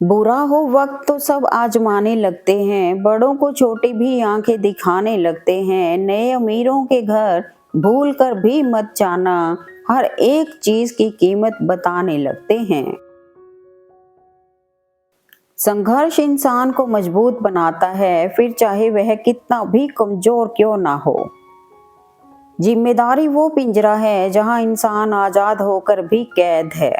बुरा हो वक्त तो सब आजमाने लगते हैं, बड़ों को छोटे भी आंखें दिखाने लगते हैं। नए अमीरों के घर भूल कर भी मत जाना, हर एक चीज की कीमत बताने लगते हैं। संघर्ष इंसान को मजबूत बनाता है, फिर चाहे वह कितना भी कमजोर क्यों ना हो। जिम्मेदारी वो पिंजरा है जहां इंसान आजाद होकर भी कैद है।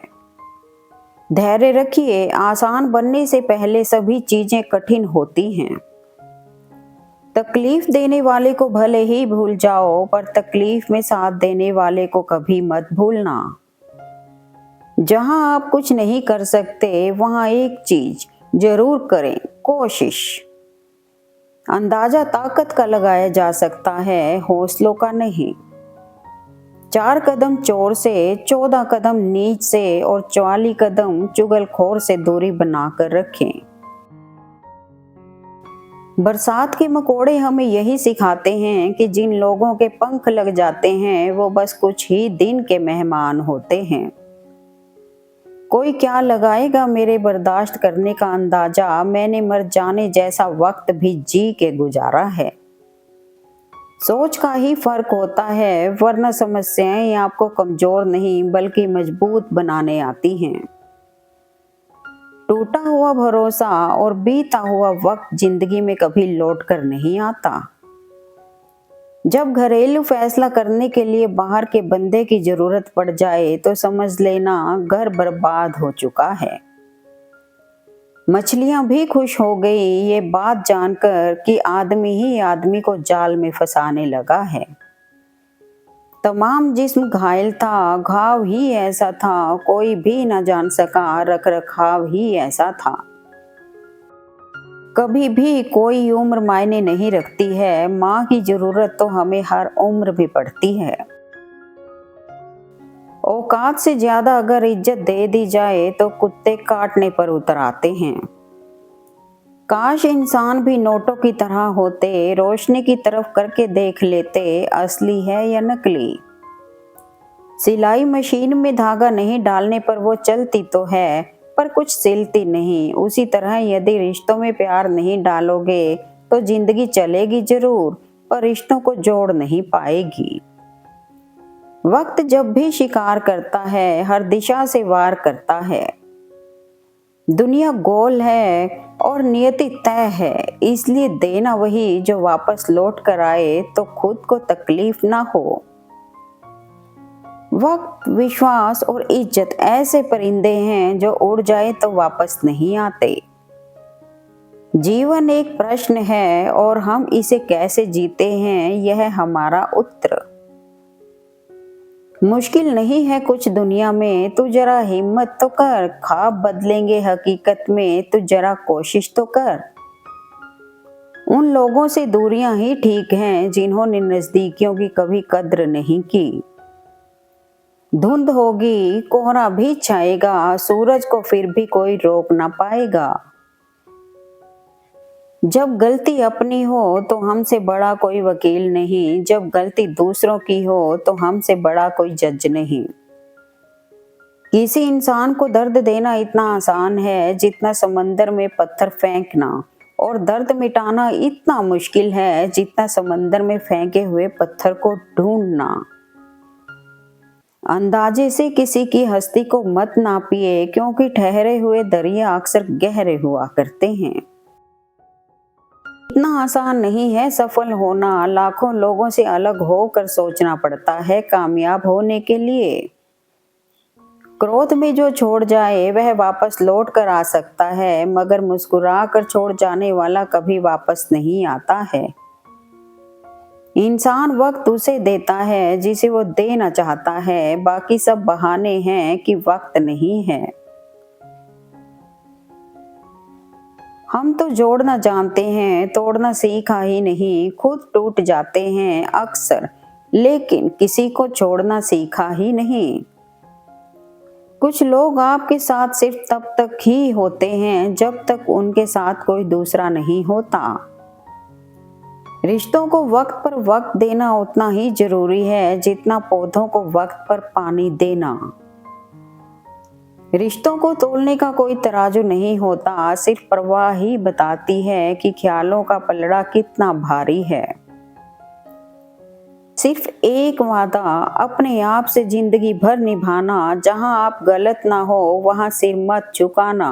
धैर्य रखिए, आसान बनने से पहले सभी चीजें कठिन होती हैं। तकलीफ देने वाले को भले ही भूल जाओ, पर तकलीफ में साथ देने वाले को कभी मत भूलना। जहां आप कुछ नहीं कर सकते, वहां एक चीज जरूर करें, कोशिश। अंदाजा ताकत का लगाया जा सकता है, हौसलों का नहीं। 4 कदम चोर से, 14 कदम नीच से और 44 कदम चुगलखोर से दूरी बनाकर रखें। बरसात के मकोड़े हमें यही सिखाते हैं कि जिन लोगों के पंख लग जाते हैं, वो बस कुछ ही दिन के मेहमान होते हैं। कोई क्या लगाएगा मेरे बर्दाश्त करने का अंदाजा, मैंने मर जाने जैसा वक्त भी जी के गुजारा है। सोच का ही फर्क होता है, वरना समस्याएं आपको कमजोर नहीं बल्कि मजबूत बनाने आती हैं। टूटा हुआ भरोसा और बीता हुआ वक्त जिंदगी में कभी लौट कर नहीं आता। जब घरेलू फैसला करने के लिए बाहर के बंदे की जरूरत पड़ जाए तो समझ लेना घर बर्बाद हो चुका है। मछलियां भी खुश हो गई ये बात जानकर कि आदमी ही आदमी को जाल में फंसाने लगा है। तमाम जिस्म घायल था, घाव ही ऐसा था, कोई भी न जान सका, रख रखाव ही ऐसा था। कभी भी कोई उम्र मायने नहीं रखती है, माँ की जरूरत तो हमें हर उम्र भी पड़ती है। औकात से ज्यादा अगर इज्जत दे दी जाए तो कुत्ते काटने पर उतर आते हैं। काश इंसान भी नोटों की तरह होते, रोशनी की तरफ करके देख लेते असली है या नकली। सिलाई मशीन में धागा नहीं डालने पर वो चलती तो है, पर कुछ सिलती नहीं। उसी तरह यदि रिश्तों में प्यार नहीं डालोगे तो जिंदगी चलेगी जरूर, पर रिश्तों को जोड़ नहीं पाएगी। वक्त जब भी शिकार करता है, हर दिशा से वार करता है। दुनिया गोल है और नियति तय है, इसलिए देना वही जो वापस लौट कर आए तो खुद को तकलीफ ना हो। वक्त, विश्वास और इज्जत ऐसे परिंदे हैं जो उड़ जाए तो वापस नहीं आते। जीवन एक प्रश्न है और हम इसे कैसे जीते हैं, यह हमारा उत्तर। मुश्किल नहीं है कुछ दुनिया में, तू जरा हिम्मत तो कर। ख्वाब बदलेंगे हकीकत में, तू जरा कोशिश तो कर। उन लोगों से दूरियां ही ठीक हैं जिन्होंने नजदीकियों की कभी कद्र नहीं की। धुंध होगी, कोहरा भी छाएगा, सूरज को फिर भी कोई रोक ना पाएगा। जब गलती अपनी हो तो हमसे बड़ा कोई वकील नहीं, जब गलती दूसरों की हो तो हमसे बड़ा कोई जज नहीं। किसी इंसान को दर्द देना इतना आसान है जितना समंदर में पत्थर फेंकना, और दर्द मिटाना इतना मुश्किल है जितना समंदर में फेंके हुए पत्थर को ढूंढना। अंदाजे से किसी की हस्ती को मत नापिए, क्योंकि ठहरे हुए दरिया अक्सर गहरे हुआ करते हैं। इतना आसान नहीं है सफल होना, लाखों लोगों से अलग होकर सोचना पड़ता है कामयाब होने के लिए। क्रोध में जो छोड़ जाए वह वापस लौट कर आ सकता है, मगर मुस्कुरा कर छोड़ जाने वाला कभी वापस नहीं आता है। इंसान वक्त उसे देता है जिसे वो देना चाहता है, बाकी सब बहाने हैं कि वक्त नहीं है। हम तो जोड़ना जानते हैं, तोड़ना सीखा ही नहीं। खुद टूट जाते हैं अक्सर, लेकिन किसी को छोड़ना सीखा ही नहीं। कुछ लोग आपके साथ सिर्फ तब तक ही होते हैं जब तक उनके साथ कोई दूसरा नहीं होता। रिश्तों को वक्त पर वक्त देना उतना ही जरूरी है जितना पौधों को वक्त पर पानी देना। रिश्तों को तोलने का कोई तराजू नहीं होता, सिर्फ परवाह ही बताती है कि ख्यालों का पलड़ा कितना भारी है। सिर्फ एक वादा अपने आप से जिंदगी भर निभाना, जहां आप गलत ना हो वहां सिर मत झुकाना।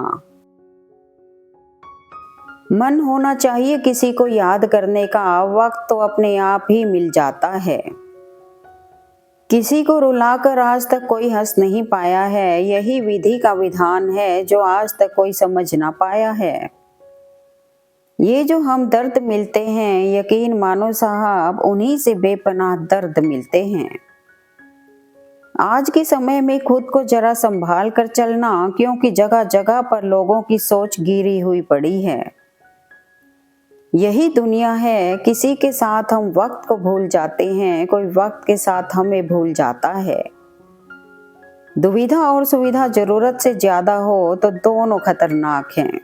मन होना चाहिए किसी को याद करने का, वक्त तो अपने आप ही मिल जाता है। किसी को रुलाकर आज तक कोई हंस नहीं पाया है, यही विधि का विधान है जो आज तक कोई समझ ना पाया है। ये जो हम दर्द मिलते हैं, यकीन मानो साहब उन्हीं से बेपनाह दर्द मिलते हैं। आज के समय में खुद को जरा संभाल कर चलना, क्योंकि जगह जगह पर लोगों की सोच गिरी हुई पड़ी है। यही दुनिया है, किसी के साथ हम वक्त को भूल जाते हैं, कोई वक्त के साथ हमें भूल जाता है। दुविधा और सुविधा जरूरत से ज्यादा हो तो दोनों खतरनाक हैं।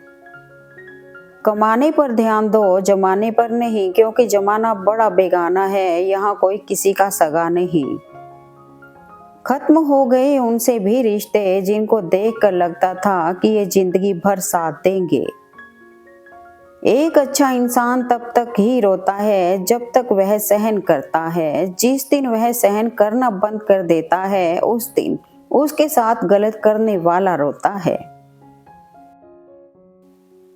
कमाने पर ध्यान दो, जमाने पर नहीं, क्योंकि जमाना बड़ा बेगाना है, यहाँ कोई किसी का सगा नहीं। खत्म हो गए उनसे भी रिश्ते जिनको देखकर लगता था कि ये जिंदगी भर साथ देंगे। एक अच्छा इंसान तब तक ही रोता है जब तक वह सहन करता है। जिस दिन वह सहन करना बंद कर देता है, उस दिन उसके साथ गलत करने वाला रोता है।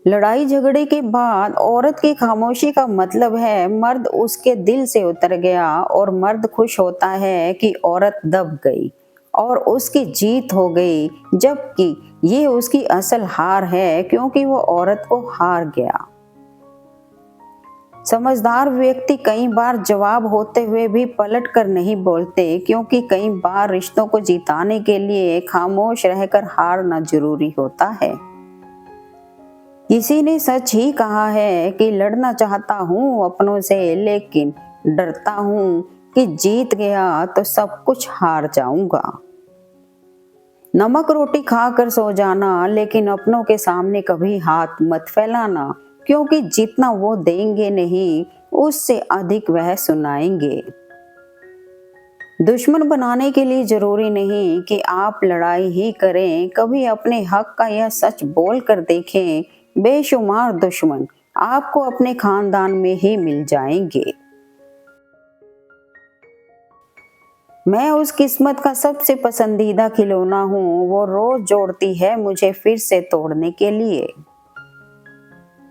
लड़ाई झगड़े के बाद औरत की खामोशी का मतलब है मर्द उसके दिल से उतर गया, और मर्द खुश होता है कि औरत दब गई और उसकी जीत हो गई, जबकि ये उसकी असल हार है, क्योंकि वो औरत को हार गया। समझदार व्यक्ति कई बार जवाब होते हुए भी पलट कर नहीं बोलते, क्योंकि कई बार रिश्तों को जिताने के लिए खामोश रहकर हारना जरूरी होता है। किसी ने सच ही कहा है कि लड़ना चाहता हूँ अपनों से, लेकिन डरता हूँ कि जीत गया तो सब कुछ हार जाऊंगा। नमक रोटी खाकर सो जाना, लेकिन अपनों के सामने कभी हाथ मत फैलाना, क्योंकि जितना वो देंगे नहीं, उससे अधिक वह सुनाएंगे। दुश्मन बनाने के लिए जरूरी नहीं कि आप लड़ाई ही करें, कभी अपने हक का यह सच बोल कर देखें, बेशुमार दुश्मन आपको अपने खानदान में ही मिल जाएंगे। मैं उस किस्मत का सबसे पसंदीदा खिलौना हूँ, वो रोज जोड़ती है मुझे फिर से तोड़ने के लिए।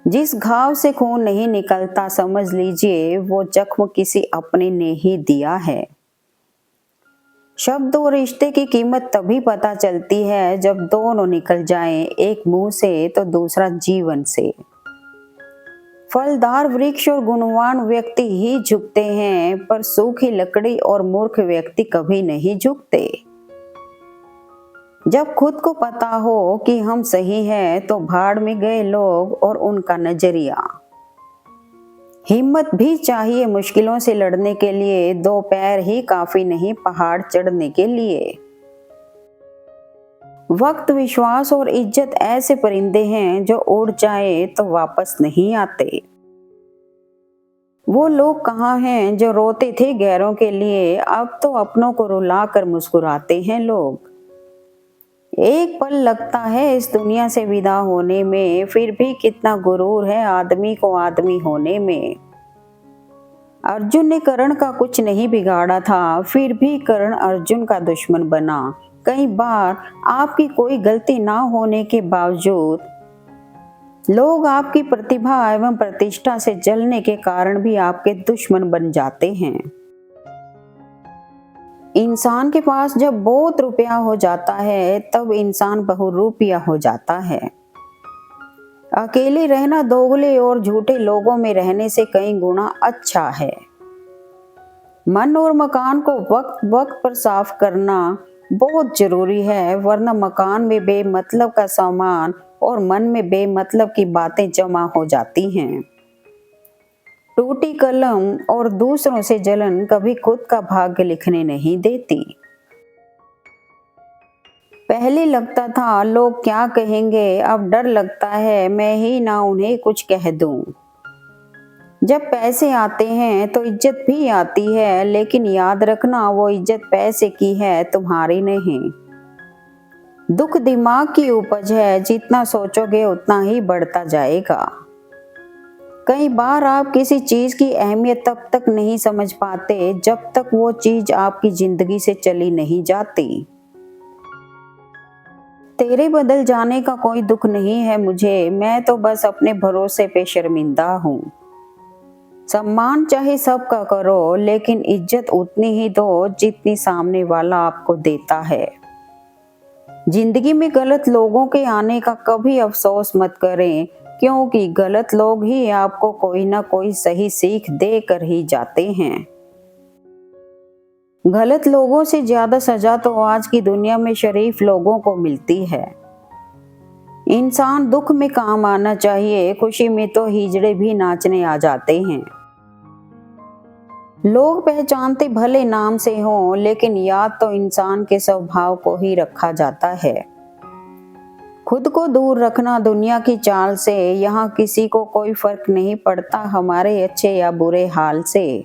जिस घाव से खून नहीं निकलता, समझ लीजिए वो जख्म किसी अपने ने ही दिया है। शब्द और रिश्ते की कीमत तभी पता चलती है जब दोनों निकल जाएं, एक मुंह से तो दूसरा जीवन से। फलदार वृक्ष और गुणवान व्यक्ति ही झुकते हैं, पर सूखी लकड़ी और मूर्ख व्यक्ति कभी नहीं झुकते। जब खुद को पता हो कि हम सही हैं, तो भाड़ में गए लोग और उनका नजरिया। हिम्मत भी चाहिए मुश्किलों से लड़ने के लिए, दो पैर ही काफी नहीं पहाड़ चढ़ने के लिए। वक्त, विश्वास और इज्जत ऐसे परिंदे हैं जो उड़ जाए तो वापस नहीं आते। वो लोग कहाँ हैं जो रोते थे गैरों के लिए, अब तो अपनों को रुला कर मुस्कुराते हैं लोग। एक पल लगता है इस दुनिया से विदा होने में, फिर भी कितना गुरूर है आदमी को आदमी होने में। अर्जुन ने कर्ण का कुछ नहीं बिगाड़ा था, फिर भी कर्ण अर्जुन का दुश्मन बना। कई बार आपकी कोई गलती ना होने के बावजूद लोग आपकी प्रतिभा एवं प्रतिष्ठा से जलने के कारण भी आपके दुश्मन बन जाते हैं। इंसान के पास जब बहुत रुपया हो जाता है, तब इंसान बहुरूपिया हो जाता है। अकेले रहना दोगले और झूठे लोगों में रहने से कई गुना अच्छा है। मन और मकान को वक्त वक्त पर साफ करना बहुत जरूरी है, वरना मकान में बेमतलब का सामान और मन में बेमतलब की बातें जमा हो जाती हैं। टूटी कलम और दूसरों से जलन कभी खुद का भाग्य लिखने नहीं देती। पहले लगता था लोग क्या कहेंगे, अब डर लगता है मैं ही ना उन्हें कुछ कह दूं। जब पैसे आते हैं तो इज्जत भी आती है, लेकिन याद रखना वो इज्जत पैसे की है, तुम्हारी नहीं। दुख दिमाग की उपज है, जितना सोचोगे उतना ही बढ़ता जाएगा। कई बार आप किसी चीज की अहमियत तब तक नहीं समझ पाते जब तक वो चीज आपकी जिंदगी से चली नहीं जाती। तेरे बदल जाने का कोई दुख नहीं है मुझे, मैं तो बस अपने भरोसे पे शर्मिंदा हूँ। सम्मान चाहे सबका करो, लेकिन इज्जत उतनी ही दो जितनी सामने वाला आपको देता है। जिंदगी में गलत लोगों के आने का कभी अफसोस मत करें, क्योंकि गलत लोग ही आपको कोई ना कोई सही सीख दे कर ही जाते हैं। गलत लोगों से ज्यादा सजा तो आज की दुनिया में शरीफ लोगों को मिलती है। इंसान दुख में काम आना चाहिए, खुशी में तो हिजड़े भी नाचने आ जाते हैं। लोग पहचानते भले नाम से हों, लेकिन याद तो इंसान के स्वभाव को ही रखा जाता है। खुद को दूर रखना दुनिया की चाल से, यहाँ किसी को कोई फर्क नहीं पड़ता हमारे अच्छे या बुरे हाल से।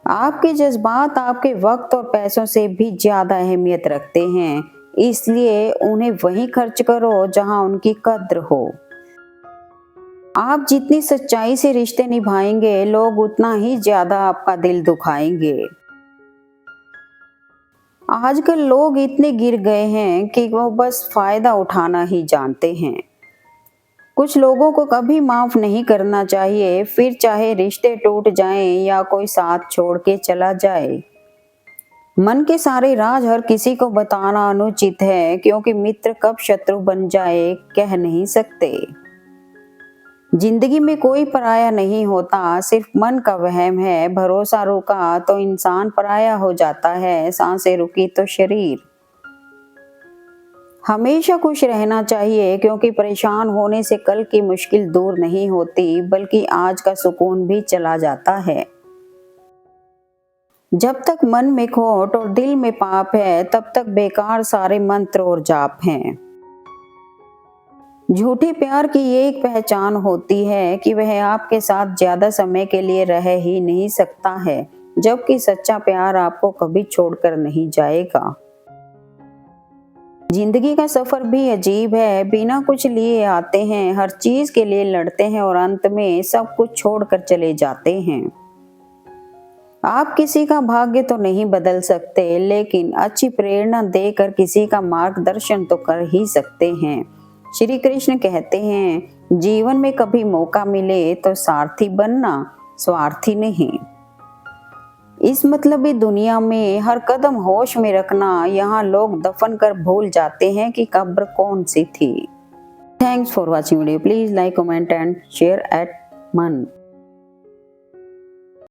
आपके जज्बात आपके वक्त और पैसों से भी ज्यादा अहमियत रखते हैं, इसलिए उन्हें वहीं खर्च करो जहां उनकी कद्र हो। आप जितनी सच्चाई से रिश्ते निभाएंगे, लोग उतना ही ज्यादा आपका दिल दुखाएंगे। आजकल लोग इतने गिर गए हैं कि वो बस फायदा उठाना ही जानते हैं। कुछ लोगों को कभी माफ नहीं करना चाहिए, फिर चाहे रिश्ते टूट जाएं या कोई साथ छोड़ के चला जाए। मन के सारे राज हर किसी को बताना अनुचित है, क्योंकि मित्र कब शत्रु बन जाए कह नहीं सकते। जिंदगी में कोई पराया नहीं होता, सिर्फ मन का वहम है। भरोसा रुका तो इंसान पराया हो जाता है, सांसें रुकी तो शरीर। हमेशा खुश रहना चाहिए, क्योंकि परेशान होने से कल की मुश्किल दूर नहीं होती, बल्कि आज का सुकून भी चला जाता है। जब तक मन में खोट और दिल में पाप है, तब तक बेकार सारे मंत्र और जाप हैं। झूठे प्यार की ये एक पहचान होती है कि वह आपके साथ ज्यादा समय के लिए रह ही नहीं सकता है, जबकि सच्चा प्यार आपको कभी छोड़कर नहीं जाएगा। जिंदगी का सफर भी अजीब है, बिना कुछ लिए आते हैं, हर चीज के लिए लड़ते हैं और अंत में सब कुछ छोड़कर चले जाते हैं। आप किसी का भाग्य तो नहीं बदल सकते, लेकिन अच्छी प्रेरणा देकर किसी का मार्गदर्शन तो कर ही सकते हैं। श्री कृष्ण कहते हैं, जीवन में कभी मौका मिले तो सारथी बनना, स्वार्थी नहीं। इस मतलबी दुनिया में हर कदम होश में रखना, यहाँ लोग दफन कर भूल जाते हैं कि कब्र कौन सी थी। Thanks for watching video. Please like, comment and share eight मन।